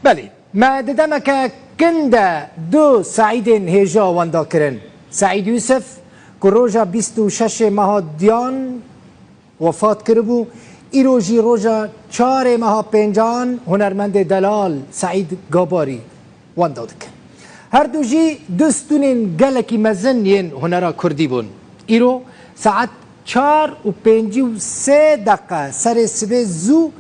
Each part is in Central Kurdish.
بله ما ددمك كندا دو سعيد هيجا وانداكرن سعيد يوسف كروجا بيستو شش مهاديان وفات کربو ایروژی روژا 4 ماه پنجان هنرمند دلال سعید گاباری واندادک هر دو جی دستونین گلکی مزن ین هنرا کردی بون ایرو ساعت 4:53 سر سبه زو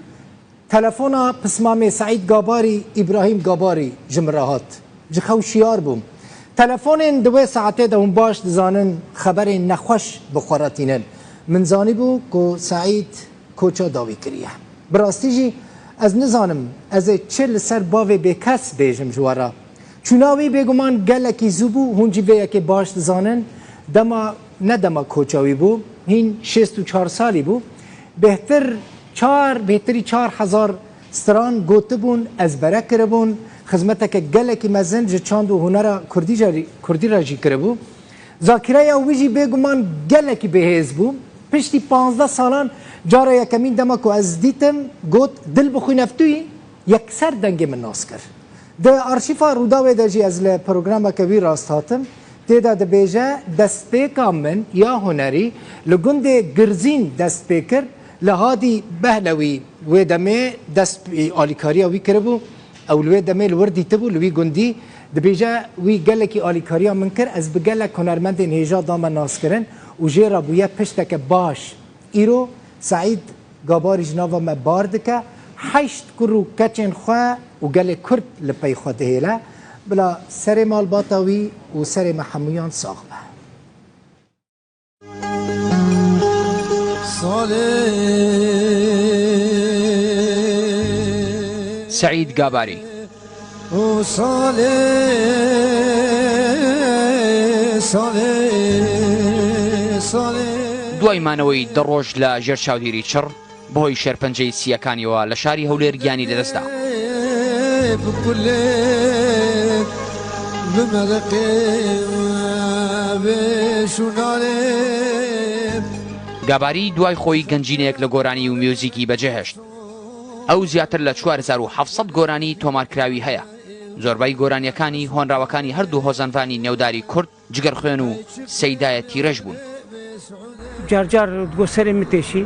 تلفونا پسمام سعید گاباری ابراهیم گاباری جمراهات جخو شیار بوم تلفونین 2 ساعته ده هم باش دزانن خبر نخوش بخوراتینن من زانی بو که سعید کوچا داوی کریه براستی جی از نزانم از چل سر باوی بکس بیجم جوارا چوناوی بگمان گلکی زوبو هونجی به که باش دزانن دما ندما کوچاوی بو هین 64 سالی بو بهتری 4000 ستران گوته بون از برا کربون خدمتک گلکی مزن جه چاند و هنر کردی را جی کربو ذاکره یا ویجی بگمان گلکی بهیز بو پشتی 15 سالان جاره یکمین دما که از دیتم گوت دل بخوی نفتوی یک سر دنگ من ناس کر ده آرشیفا روداوی ده جی از پروگرام که وی راست هاتم تیدا ده بیجه دست پیکام من یا هنری لگند گرزین دست پیکر لهادی بهلوی و دمه دست آلیکاری وی کربو اولوی دمه الوردی تبو لوی گندی ده بیجه وی گلکی آلیکاری من کر از بگلک هنرمند نهیجا دام ناس کرن و جیرا بویه پشتک باش ایرو سعید گاباری جناوا ما باردکه 8 کرو کچن خواه و گل کرد لپی خود هیله بلا سر مال باتاوی و سر محمویان ساغبه سعید گاباری دوای مانەوەی دەڕۆژ لە ژێر چاودێری چڕ بەهۆی شێرپەنجەی سیەکانیەوە لە شاری هەولێر گیانی لەدەستدا گاباری دوای خۆی گەنجینەیەک لە گۆرانی و میوزیکی بەجێهێشت ئەو زیاتر لە 4700 گۆرانی تۆمارکراوی هەیە زۆربەی گۆرانیەکانی هۆنراوەکانی هەردوو هۆزانفانی نێوداری کورد جگەرخوێن و سەیدایە تیرەش بوون جار تقول سري متيشي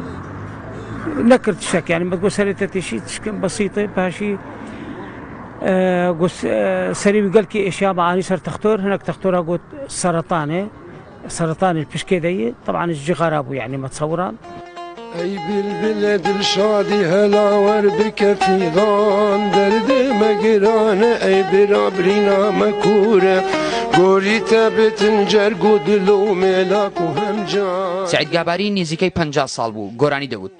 نكرت شك يعني ما تقول سري تتيشي تشكل بسيطة باشي سري وقال كي اشياء معاني صار تختار هناك تختار قلت سرطان البشكيدية طبعا الجغار ابو يعني ما تصوران اي بالبلد الشادي هلا وربك في ضان درد مقران اي برابرينا مكوره گۆریتە بتنجەر گودلو مێلاک و هەمجان سعید گاباری نزیکەی 50 ساڵ بوو گۆرانی دەوت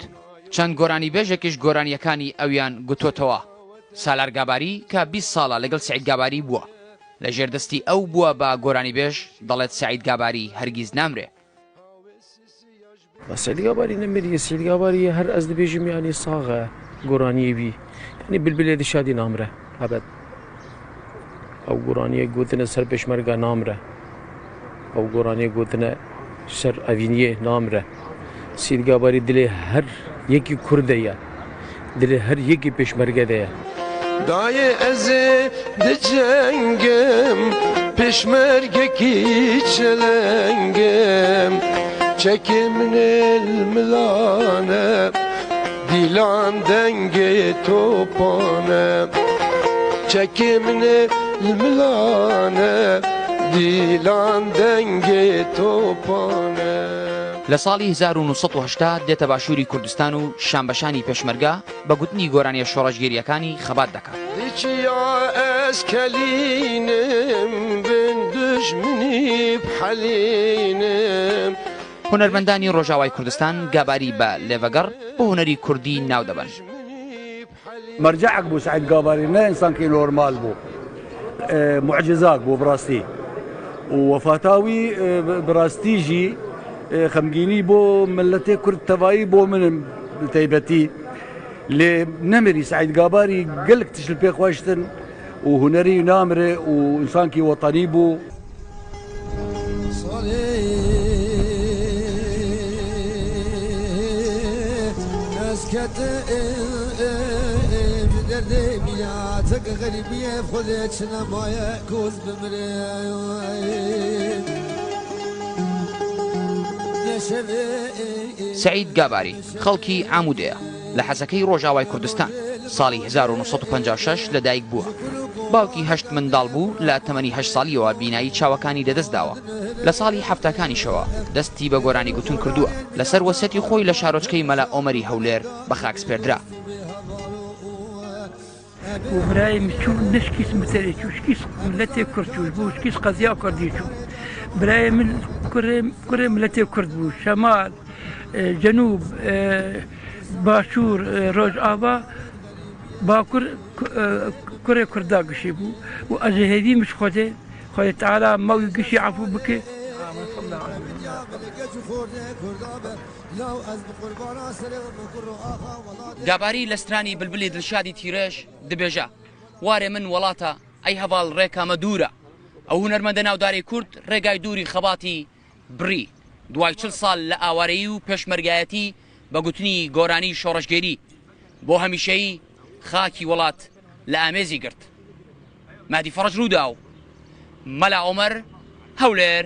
چەند گۆرانی بێژێکیش گۆرانیەکانی ئەویان گوتۆتەوە سالار گاباری کە 20 ساڵە لەگەڵ سعید گاباری بووە لە ژێردەستی ئەو بووە بە گۆرانی بێژ دەڵێت سعید گاباری هەرگیز نامرێ سعید گاباری نەمرێ سعید گاباری هەر ئەس دەبێژم یانی ساغە گۆرانیەوی یعنی بالبلێدی شادی نامرە هەبەت او گورانی گوتنه سر پشمرگا نامره او گورانی گوتنه سر اوینیه نامره سعید گاباری دل هر یکی کرده یا دل هر یکی پشمرگه ده دای از دجنگم پشمرگه کی چلنگم چکمن الملانه دیلان دنگ توپانه چکمن الملانه دیلان دنگ توپانه لە ساڵی 1970 دێتە باشووری کوردستان و شانبەشانی پێشمەرگە بە گوتنی گۆرانیە شۆڕەژگیریەکانی خەبات دەکات دچیا ئەسکەلینم بن دژمنی بحەلینم هونەرمەندانی ڕۆژاوای کوردستان گاباری بە لێڤەگەڕ بە هونەری کوردی ناو دەبن مرجعك بو سعید گاباری نه انسان كي نورمال بو معجزات بو براستي ووفاتاوي براستيجي خمجيني بو ملتي كرد تفاي بو من تيبتي لنمري سعید گاباری قلق تشل بيخ واشتن وهنري نامري وانسان كي وطني بو نسكت بدرد ميلاد تك غريبية بخذت شنمايا كوز بمري سعید گاباری خەڵکی عامودەیە لە حەزەکەی ڕۆژاوای کوردستان ساڵی 1956 لەدایک بووە. باوکی هەشت منداڵ بوو لە تەمەنی 8 ساڵیەوە بینایی چاوەکانی دەدەستداوە. لە ساڵی هەفتەکانیشەوە دەستی بە گۆرانی گوتون کردووە لەسەر وەسەتی خۆی لە شارۆچکەی مەلا ئۆمەری هەولێر بە خاک سپێردرا. وبرايم شو نشكيس مثلي شو شكيس ملتي كرتوش بو شكيس قضية كرديشو برايم كرة ملتي كرد بو شمال جنوب باشور روج آبا باكر كرة كردا قشي بو وأجهدي مش خده خده تعالى موي قشي عفو بك گاباری لە سترانی بلبلی دڵشادی تیرەش دەبێژە وارێ من وڵاتە ئەی هەواڵ ڕێکامە دوورە ئەو هونەرمەندە ناوداری کورد ڕێگای دووری خەباتی بڕی دوای 40 ساڵ لە ئاوارەیی و پێشمەرگایەتی بە گوتنی گۆرانی شۆڕەشگێری بۆ هەمیشەیی خاکی وڵات لە ئامێزی گرت. مادی فەڕەج ڕوودا و مەلا ئۆمەر هەولێر